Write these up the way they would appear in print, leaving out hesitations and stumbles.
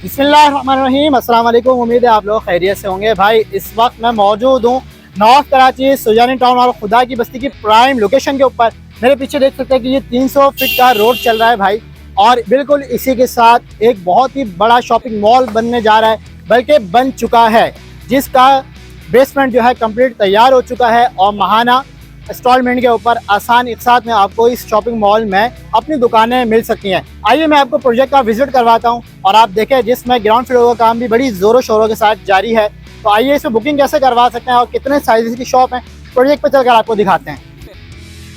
बिस्मिल्लाहिर्रहमानिर्रहीम, अस्सलाम वालेकुम। उम्मीद है आप लोग खैरियत से होंगे। भाई इस वक्त मैं मौजूद हूँ नॉर्थ कराची सुजानी टाउन और खुदा की बस्ती की प्राइम लोकेशन के ऊपर। मेरे पीछे देख सकते हैं कि ये 300 फीट का रोड चल रहा है भाई, और बिल्कुल इसी के साथ एक बहुत ही बड़ा शॉपिंग मॉल बनने जा रहा है, बल्कि बन चुका है, जिसका बेसमेंट जो है कंप्लीट तैयार हो चुका है और महाना इंस्टॉलमेंट के ऊपर आसान इकसात में आपको इस शॉपिंग मॉल में अपनी दुकानें मिल सकती हैं। आइए मैं आपको प्रोजेक्ट का विजिट करवाता हूं और आप देखें, जिसमें ग्राउंड फ्लोर का काम भी बड़ी ज़ोरों शोरों के साथ जारी है। तो आइए इसमें बुकिंग कैसे करवा सकते हैं और कितने साइज़ की शॉप है, प्रोजेक्ट पर चलकर आपको दिखाते हैं।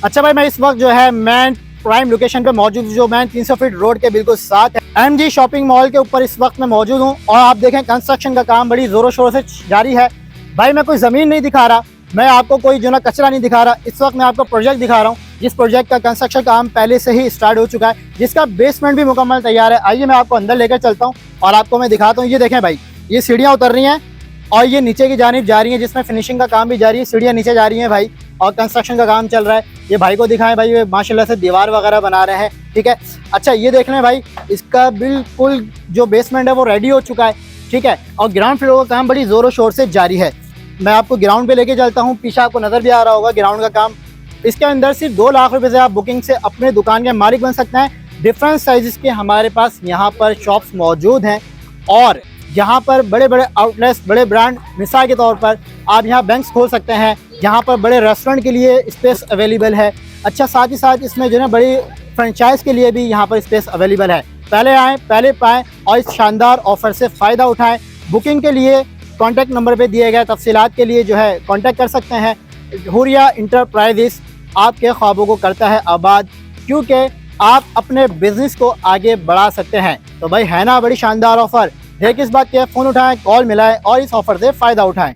अच्छा भाई, मैं इस वक्त जो है मैं प्राइम लोकेशन पे मौजूद, जो मैं 300 फीट रोड के बिल्कुल साथ है MG शॉपिंग मॉल के ऊपर इस वक्त मैं मौजूद हूँ। और आप देखें कंस्ट्रक्शन का काम बड़ी ज़ोरों शोरों से जारी है। भाई मैं कोई ज़मीन नहीं दिखा रहा, मैं आपको कोई जो ना कचरा नहीं दिखा रहा, इस वक्त मैं आपको प्रोजेक्ट दिखा रहा हूँ, जिस प्रोजेक्ट का कंस्ट्रक्शन काम पहले से ही स्टार्ट हो चुका है, जिसका बेसमेंट भी मुकम्मल तैयार है। आइए मैं आपको अंदर लेकर चलता हूँ और आपको मैं दिखाता हूँ। ये देखें भाई, ये सीढ़ियाँ उतर रही हैं और ये नीचे की जानिब जा रही है, जिसमें फिनिशिंग का काम भी जारी है। सीढ़ियाँ नीचे जा रही हैं भाई और कंस्ट्रक्शन का काम चल रहा है। ये भाई को दिखाएं भाई, ये माशाल्लाह से दीवार वगैरह बना रहे हैं, ठीक है। अच्छा ये देख लें भाई, इसका बिल्कुल जो बेसमेंट है वो रेडी हो चुका है, ठीक है। और ग्राउंड फ्लोर का काम बड़ी ज़ोरों शोर से जारी है। मैं आपको ग्राउंड पे लेके चलता हूँ, पीछे आपको नज़र भी आ रहा होगा ग्राउंड का काम। इसके अंदर सिर्फ 2 लाख रुपए से आप बुकिंग से अपने दुकान के मालिक बन सकते हैं। डिफरेंट साइज़ के हमारे पास यहाँ पर शॉप्स मौजूद हैं और यहाँ पर बड़े बड़े आउटलेट्स, बड़े ब्रांड, मिसाल के तौर पर आप यहाँ बैंक्स खोल सकते हैं। यहाँ पर बड़े रेस्टोरेंट के लिए स्पेस अवेलेबल है। अच्छा साथ ही साथ इसमें जो है बड़ी फ्रेंचाइज के लिए भी यहाँ पर स्पेस अवेलेबल है। पहले आएँ पहले पाएँ और इस शानदार ऑफर से फ़ायदा उठाएँ। बुकिंग के लिए कॉन्टैक्ट नंबर पे दिए गए तफसीलात के लिए जो है कॉन्टैक्ट कर सकते हैं। हुरिया इंटरप्राइजेस आपके ख्वाबों को करता है आबाद, क्योंकि आप अपने बिजनेस को आगे बढ़ा सकते हैं। तो भाई है ना बड़ी शानदार ऑफर, देख इस बात के फ़ोन उठाएं, कॉल मिलाएं और इस ऑफर से फ़ायदा उठाएं।